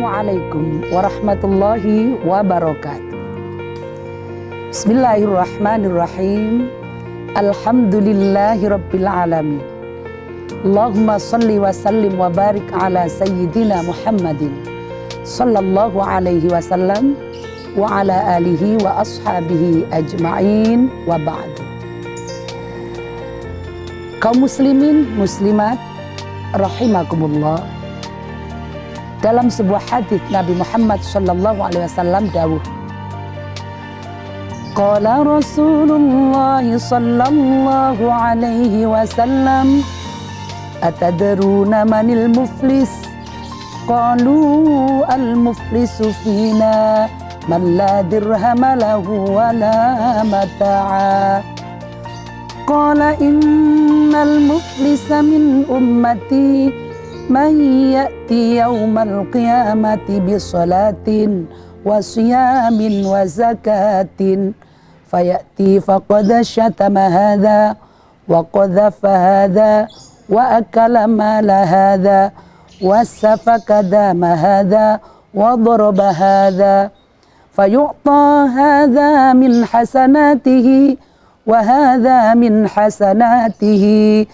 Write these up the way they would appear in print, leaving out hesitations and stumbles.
Assalamualaikum warahmatullahi wabarakatuh. Bismillahirrahmanirrahim. Alhamdulillahi rabbil alamin. Allahumma salli wa sallim wa barik ala sayyidina Muhammadin sallallahu alaihi wasallam wa ala alihi wa ashabihi ajma'in wa ba'du. Kaum muslimin muslimat rahimakumullah. Dalam sebuah hadis Nabi Muhammad sallallahu alaihi wasallam dawuh, qala Rasulullah sallallahu alaihi wasallam, atadruna manil muflis? Qalu al muflisu fina man la dirhama lahu wa la mata'a. Qala innal muflisa min ummati man ya'ti yawmal qiyamati bi salatin wa siyamin wa zakatin fayati faqad syatama hadha wa qadhafa hadha wa akala mala hadha wa safaka dama hadha wa daraba hadha fayu'ta hadha min hasanatihi wa hadha min hasanatihi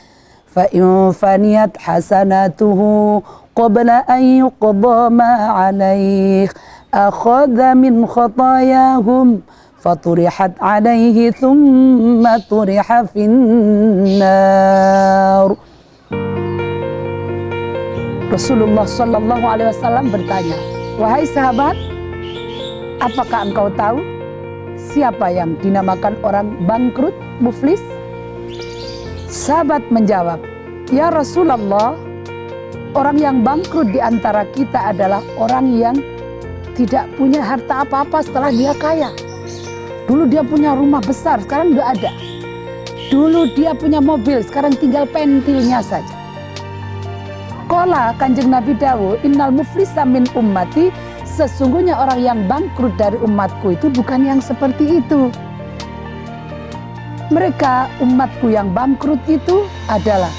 fa in faniyat hasanatuhu qabla an yuqda ma alaih akhadha min khatayahum faturihat alaihi thumma turiha finnar. Rasulullah sallallahu alaihi wasallam bertanya, wahai sahabat, apakah engkau tahu siapa yang dinamakan orang bangkrut, muflis? Sahabat menjawab, ya Rasulullah, orang yang bangkrut di antara kita adalah orang yang tidak punya harta apa-apa setelah dia kaya. Dulu dia punya rumah besar, sekarang tidak ada. Dulu dia punya mobil, sekarang tinggal pentilnya saja. Qala, Kanjeng Nabi dawuh, innal muflisa min ummati, sesungguhnya orang yang bangkrut dari umatku itu bukan yang seperti itu. Mereka, umatku yang bangkrut itu adalah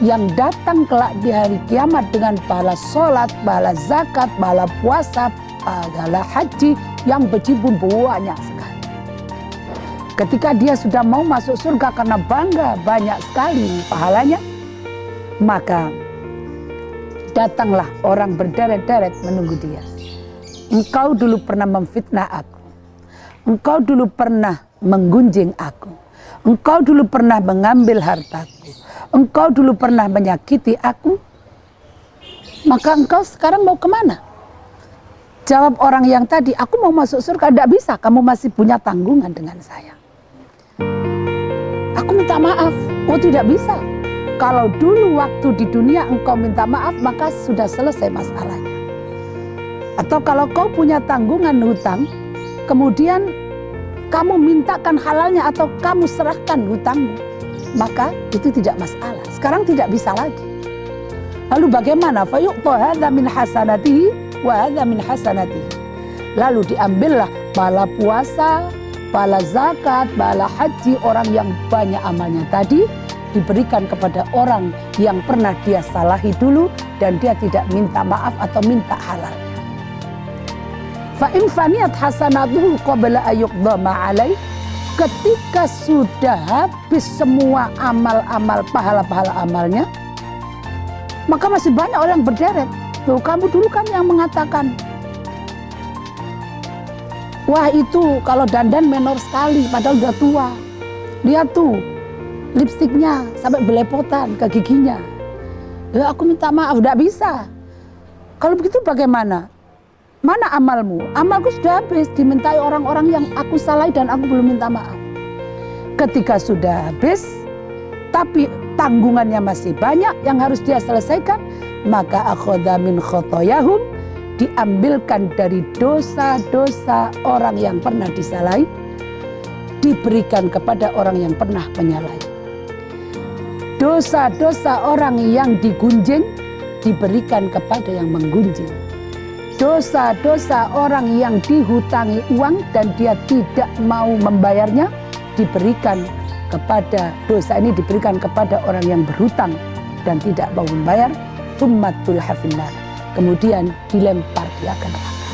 yang datang kelak di hari kiamat dengan pahala sholat, pahala zakat, pahala puasa, pahala haji yang berjibun banyak sekali. Ketika dia sudah mau masuk surga karena bangga banyak sekali pahalanya, maka datanglah orang berderet-deret menunggu dia. Engkau dulu pernah memfitnah aku. Engkau dulu pernah menggunjing aku. Engkau dulu pernah mengambil hartaku. Engkau dulu pernah menyakiti aku. Maka engkau sekarang mau kemana? Jawab orang yang tadi, aku mau masuk surga. Tidak bisa, kamu masih punya tanggungan dengan saya. Aku minta maaf. Oh, tidak bisa. Kalau dulu waktu di dunia engkau minta maaf, maka sudah selesai masalahnya. Atau kalau kau punya tanggungan hutang, kemudian kamu mintakan halalnya atau kamu serahkan hutangmu, maka itu tidak masalah. Sekarang tidak bisa lagi. Lalu bagaimana? Fayu'ta hadza min hasanatihi wa hadza min hasanatihi. Lalu diambillah pahala puasa, pahala zakat, pahala haji orang yang banyak amalnya tadi, diberikan kepada orang yang pernah dia salahi dulu dan dia tidak minta maaf atau minta halalnya. Fa in faniyat hasanatuhu qabla ayyuqda ma alaih, ketika sudah habis semua amal-amal pahala-pahala amalnya, maka masih banyak orang berderet. Tuh, kamu dulu kan yang mengatakan, wah itu kalau dandan menor sekali padahal udah tua. Lihat tuh lipstiknya sampai belepotan ke giginya. Ya aku minta maaf, tidak bisa. Kalau begitu bagaimana? Mana amalmu? Amalku sudah habis, dimintai orang-orang yang aku salahi dan aku belum minta maaf. Ketika sudah habis, tapi tanggungannya masih banyak yang harus dia selesaikan, maka akhadha min khotoyahum, diambilkan dari dosa-dosa orang yang pernah disalahi, diberikan kepada orang yang pernah menyalahi. Dosa-dosa orang yang digunjing diberikan kepada yang menggunjing. Dosa-dosa orang yang dihutangi uang dan dia tidak mau membayarnya diberikan kepada, dosa ini diberikan kepada orang yang berhutang dan tidak mau membayar. Tsumma turiha finnar. kemudian dilempar dia ke neraka.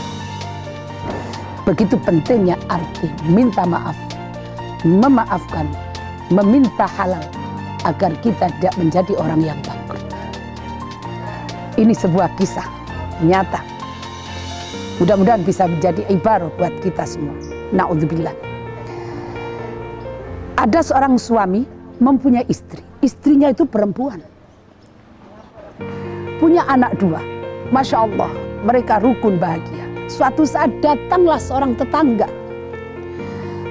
Begitu pentingnya arti minta maaf, memaafkan, meminta halal agar kita tidak menjadi orang yang bangkrut. Ini sebuah kisah nyata. Mudah-mudahan bisa menjadi ibarat buat kita semua. Na'udzubillah. Ada seorang suami mempunyai istri. Istrinya itu perempuan. Punya anak 2. Masya Allah, mereka rukun bahagia. Suatu saat datanglah seorang tetangga.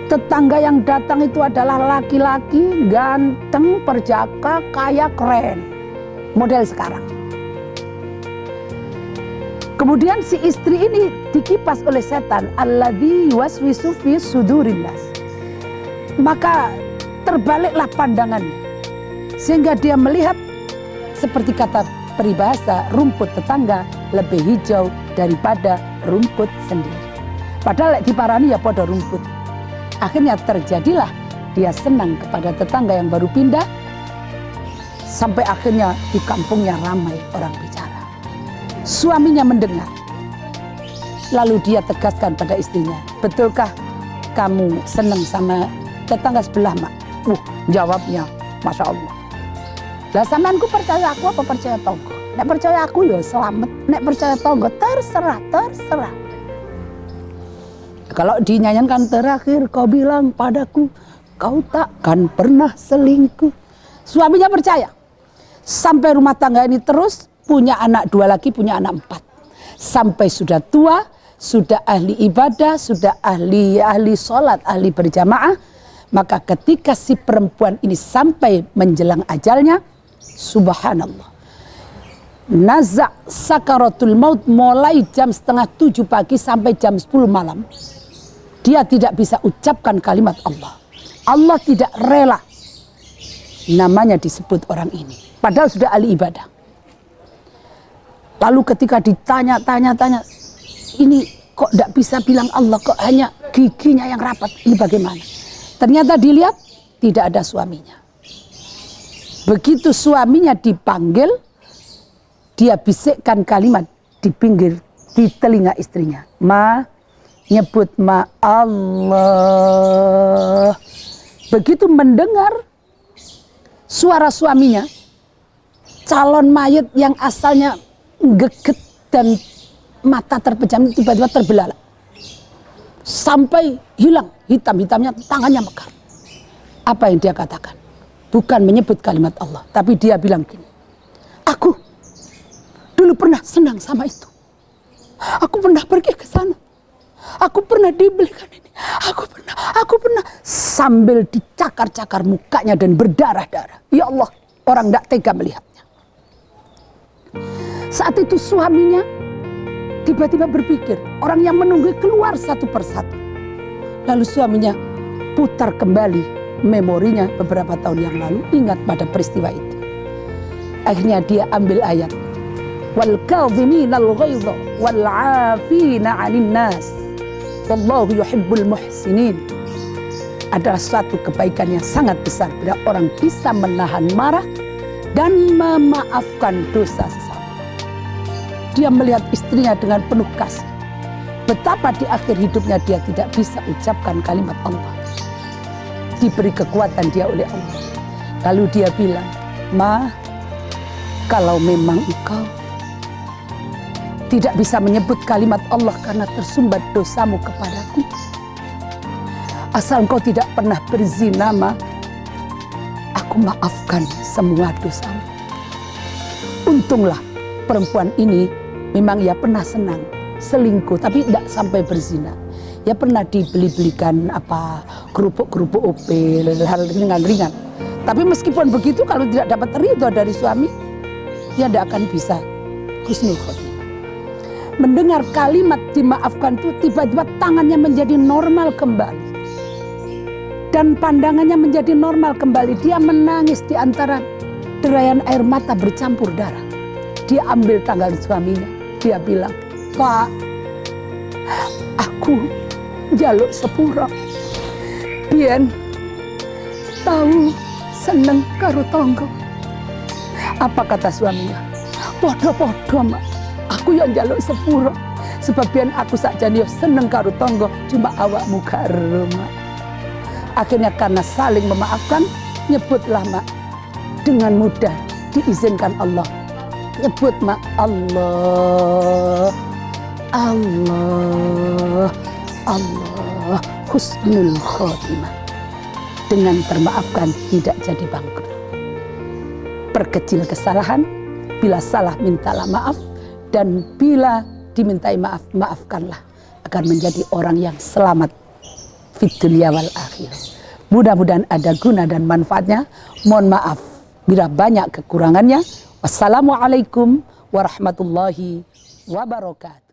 Tetangga yang datang itu adalah laki-laki, ganteng, perjaka, kaya, keren. Model sekarang. Kemudian si istri ini dikipas oleh setan. Alladzi yuwaswisu fi sudurin nas. Maka terbaliklah pandangannya. Sehingga dia melihat seperti kata peribahasa, rumput tetangga lebih hijau daripada rumput sendiri. Padahal diparani ya pada rumput. Akhirnya terjadilah dia senang kepada tetangga yang baru pindah. Sampai akhirnya di kampungnya ramai orang bicara. Suaminya mendengar. Lalu dia tegaskan pada istrinya, betulkah kamu senang sama tetangga sebelah, Mak? Jawabnya, Masya Allah. Lah sampeanku percaya aku apa percaya tonggo? Nek percaya aku ya selamat, nek percaya tonggo terserah, terserah. Kalau dinyanyikan terakhir kau bilang padaku, kau takkan pernah selingkuh. Suaminya percaya. Sampai rumah tangga ini terus punya anak 2 lagi, punya anak 4. Sampai sudah tua, sudah ahli ibadah, sudah ahli sholat, ahli berjamaah. Maka ketika si perempuan ini sampai menjelang ajalnya, subhanallah, nazak sakaratul maut mulai jam 6:30 pagi sampai jam 10 malam. Dia tidak bisa ucapkan kalimat Allah. Allah tidak rela namanya disebut orang ini. Padahal sudah ahli ibadah. Lalu ketika ditanya-tanya, ini kok tidak bisa bilang Allah, kok hanya giginya yang rapat, ini bagaimana? Ternyata dilihat tidak ada suaminya. Begitu suaminya dipanggil, dia bisikkan kalimat di pinggir, di telinga istrinya. Ma, nyebut ma Allah. Begitu mendengar suara suaminya, calon mayit yang asalnya geget dan mata terpejam tiba-tiba terbelalak. Sampai hilang hitam-hitamnya, tangannya mekar. Apa yang dia katakan? Bukan menyebut kalimat Allah, tapi dia bilang gini, aku dulu pernah senang sama itu. Aku pernah pergi ke sana. Aku pernah dibelikan ini. Aku pernah. Sambil dicakar-cakar mukanya dan berdarah-darah. Ya Allah, orang tidak tega melihatnya. Saat itu suaminya tiba-tiba berpikir, orang yang menunggu keluar satu persatu. Lalu suaminya putar kembali memorinya beberapa tahun yang lalu, ingat pada peristiwa itu. Akhirnya dia ambil ayat, wal kadhiminal ghaidha wal 'afina 'anil nas wallahu yuhibbul muhsinin. Adalah suatu kebaikan yang sangat besar bila orang bisa menahan marah dan memaafkan dosa sesama. Dia melihat istrinya dengan penuh kasih. Betapa di akhir hidupnya dia tidak bisa ucapkan kalimat Allah. Diberi kekuatan dia oleh Allah. Lalu dia bilang, Ma, kalau memang engkau tidak bisa menyebut kalimat Allah karena tersumbat dosamu kepadaku, asal engkau tidak pernah berzina, Ma, aku maafkan semua dosamu. Untunglah perempuan ini memang ia pernah senang selingkuh, tapi tidak sampai berzina. Ya pernah dibeli-belikan kerupuk-kerupuk opel, hal ringan-ringan. Tapi meskipun begitu, kalau tidak dapat ridho dari suami, dia tidak akan bisa husnul khotimah. Mendengar kalimat dimaafkan itu, tiba-tiba tangannya menjadi normal kembali. Dan pandangannya menjadi normal kembali. Dia menangis di antara derayan air mata bercampur darah. Dia ambil tangan suaminya. Dia bilang, Pak, aku jaluk sepura. Biyen tahu seneng karo tonggo. Apa kata suaminya? Podo-podo, Mak. aku yang njaluk sepuro. Sebab biyen aku sakjane yo seneng karo tangga, cuma awakmu karo, Mak. Akhirnya karena saling memaafkan, nyebutlah, Mak, dengan mudah diizinkan Allah. Nyebut, Mak, Allah, Allah, Allah, husnul khotimah. Dengan termaafkan tidak jadi bangkrut. Perkecil kesalahan, bila salah mintalah maaf, dan bila dimintai maaf, maafkanlah, agar menjadi orang yang selamat fid dunya wal akhirah. Mudah-mudahan ada guna dan manfaatnya. Mohon maaf bila banyak kekurangannya. Wassalamualaikum warahmatullahi wabarakatuh.